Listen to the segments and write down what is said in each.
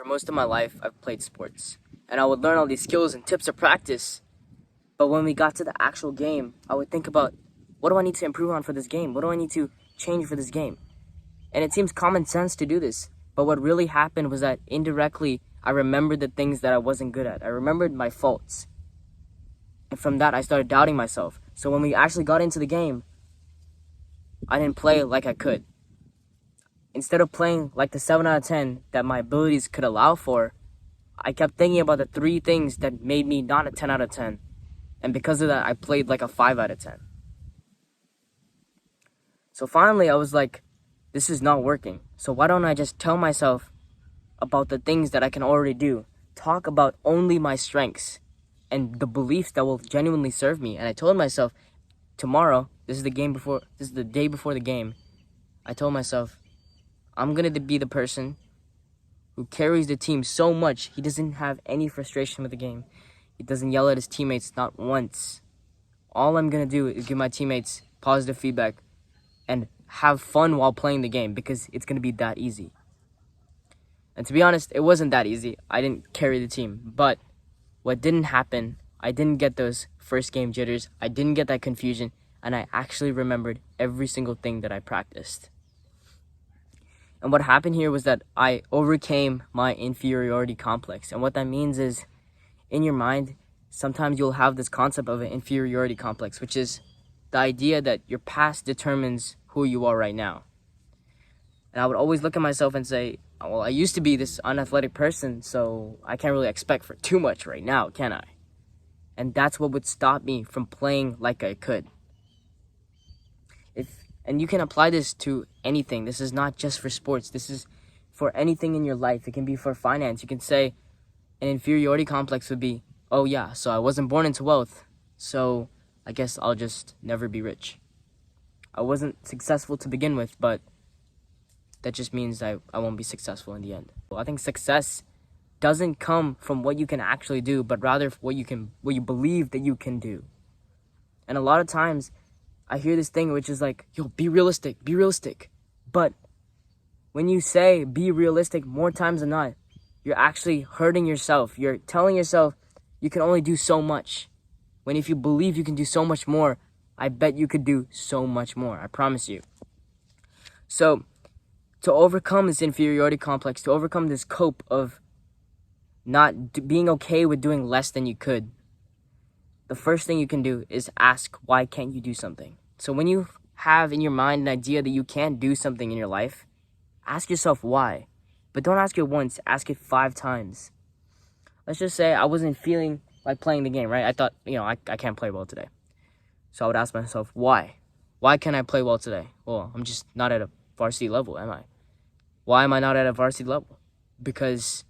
For most of my life, I've played sports, and I would learn all these skills and tips of practice. But when we got to the actual game, I would think about, what do I need to improve on for this game? What do I need to change for this game? And it seems common sense to do this, but what really happened was that indirectly, I remembered the things that I wasn't good at. I remembered my faults. And from that, I started doubting myself. So when we actually got into the game, I didn't play like I could. Instead of playing like the 7 out of 10 that my abilities could allow for, I kept thinking about the 3 things that made me not a 10 out of 10. And because of that, I played like a 5 out of 10. So finally, I was like, this is not working. So why don't I just tell myself about the things that I can already do? Talk about only my strengths and the beliefs that will genuinely serve me. And I told myself, tomorrow, this is the day before the game, I told myself, I'm going to be the person who carries the team so much he doesn't have any frustration with the game. He doesn't yell at his teammates, not once. All I'm going to do is give my teammates positive feedback and have fun while playing the game, because it's going to be that easy. And to be honest, it wasn't that easy. I didn't carry the team. But what didn't happen, I didn't get those first game jitters. I didn't get that confusion. And I actually remembered every single thing that I practiced. And what happened here was that I overcame my inferiority complex. And what that means is, in your mind, sometimes you'll have this concept of an inferiority complex, which is the idea that your past determines who you are right now. And I would always look at myself and say, well, I used to be this unathletic person, so I can't really expect for too much right now, can I? And that's what would stop me from playing like I could. And you can apply this to anything. This is not just for sports. This is for anything in your life. It can be for finance. You can say an inferiority complex would be, oh yeah, so I wasn't born into wealth, so I guess I'll just never be rich. I wasn't successful to begin with, but that just means I won't be successful in the end. Well, I think success doesn't come from what you can actually do, but rather what you believe that you can do. And a lot of times, I hear this thing which is like, yo, be realistic. But when you say be realistic, more times than not, you're actually hurting yourself. You're telling yourself you can only do so much. When if you believe you can do so much more, I bet you could do so much more. I promise you. So, to overcome this inferiority complex, to overcome this cope of being okay with doing less than you could, the first thing you can do is ask, why can't you do something? So when you have in your mind an idea that you can't do something in your life, ask yourself why. But don't ask it once, ask it 5 times. Let's just say I wasn't feeling like playing the game, right? I thought, I can't play well today. So I would ask myself, why? Why can't I play well today? Well, I'm just not at a varsity level, am I? Why am I not at a varsity level? Because,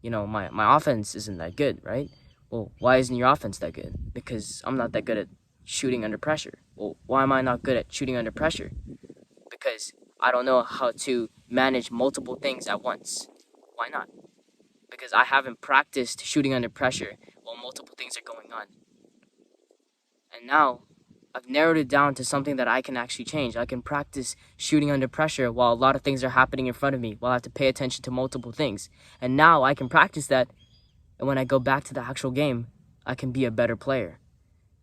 my offense isn't that good, right? Well, why isn't your offense that good? Because I'm not that good at shooting under pressure. Well, why am I not good at shooting under pressure? Because I don't know how to manage multiple things at once. Why not? Because I haven't practiced shooting under pressure while multiple things are going on. And now, I've narrowed it down to something that I can actually change. I can practice shooting under pressure while a lot of things are happening in front of me, while I have to pay attention to multiple things. And now I can practice that, and when I go back to the actual game, I can be a better player.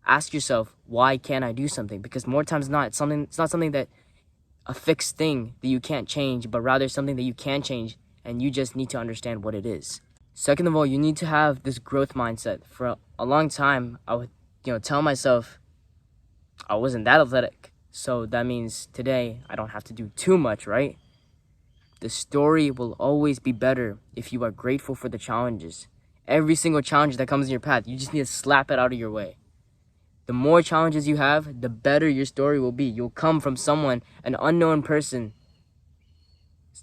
Ask yourself, why can't I do something? Because more times than not, it's not something that a fixed thing that you can't change, but rather something that you can change, and you just need to understand what it is. Second of all, you need to have this growth mindset. For a long time, I would, tell myself I wasn't that athletic, so that means today I don't have to do too much, right? The story will always be better if you are grateful for the challenges. Every single challenge that comes in your path, you just need to slap it out of your way. The more challenges you have, the better your story will be. You'll come from someone, an unknown person.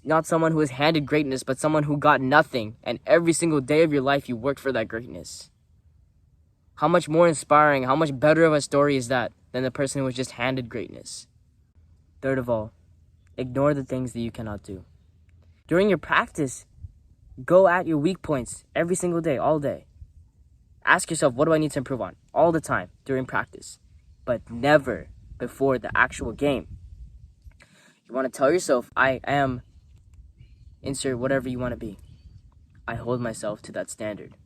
Not someone who was handed greatness, but someone who got nothing. And every single day of your life, you worked for that greatness. How much more inspiring, how much better of a story is that than the person who was just handed greatness? Third of all, ignore the things that you cannot do. During your practice, go at your weak points every single day, all day. Ask yourself, what do I need to improve on? All the time during practice, but never before the actual game. You want to tell yourself, I am, insert whatever you want to be. I hold myself to that standard.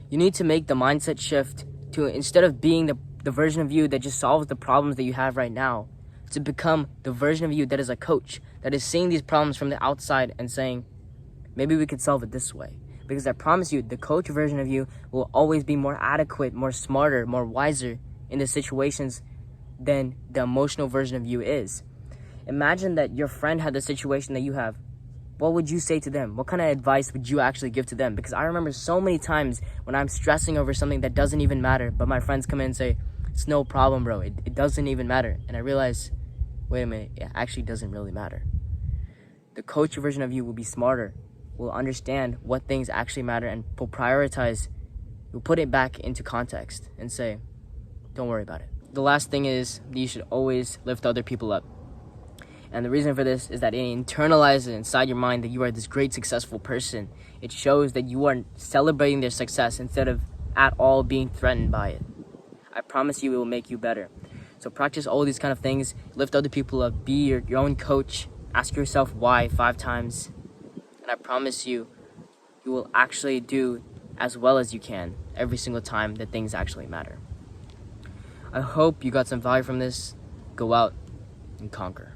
You need to make the mindset shift to, instead of being the version of you that just solves the problems that you have right now, to become the version of you that is a coach, that is seeing these problems from the outside and saying, maybe we could solve it this way. Because I promise you, the coach version of you will always be more adequate, more smarter, more wiser in the situations than the emotional version of you is. Imagine that your friend had the situation that you have. What would you say to them? What kind of advice would you actually give to them? Because I remember so many times when I'm stressing over something that doesn't even matter, but my friends come in and say, it's no problem, bro. It doesn't even matter. And I realize, wait a minute, it actually doesn't really matter. The coach version of you will be smarter, will understand what things actually matter, and will prioritize, will put it back into context and say, don't worry about it. The last thing is, you should always lift other people up. And the reason for this is that it internalizes inside your mind that you are this great, successful person. It shows that you are celebrating their success instead of at all being threatened by it. I promise you it will make you better. So practice all these kind of things. Lift other people up. Be your own coach. Ask yourself why 5 times. And I promise you, you will actually do as well as you can every single time that things actually matter. I hope you got some value from this. Go out and conquer.